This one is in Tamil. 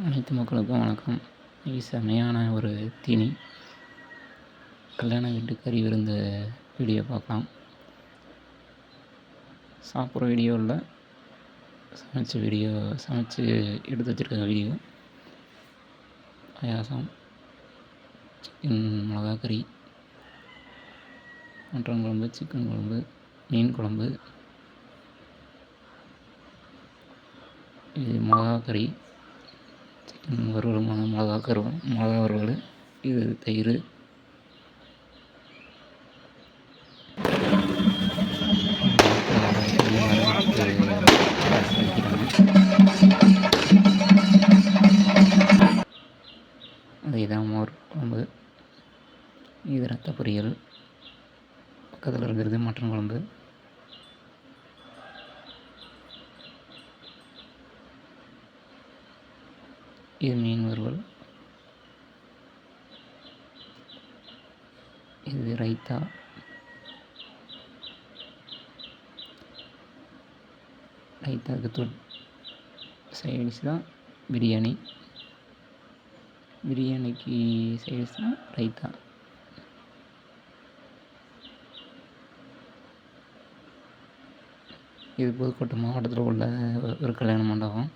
அனைத்து மக்களுக்கும் வணக்கம். இது செமையான ஒரு தீனி. கல்யாண வீட்டு கறி விருந்து வீடியோ பார்க்கலாம். சாப்பிட்ற வீடியோ இல்லை, சமைச்சு எடுத்து வச்சுருக்க வீடியோ. பாயாசம், சிக்கன் மிளகா கறி, மட்டன் குழம்பு, சிக்கன் குழம்பு, மீன் குழம்பு, இது மிளகா கறி, சிக்கன் வறுவலுமான மிளகா வறுவல், இது தயிர், அதுதான் மோர் குழம்பு, இது ரத்த பொரியல், பக்கத்தில் இருக்கிறது மட்டன் குழம்பு, இது மீன் வறுவல், இது ரைத்தா, ரைத்தாவுக்கு சைடிஷ் தான் பிரியாணி, பிரியாணிக்கு சைடிஷ் தான் ரைத்தா. இது புதுக்கோட்டை மாவட்டத்தில் உள்ள ஒரு கல்யாண மண்டபம்.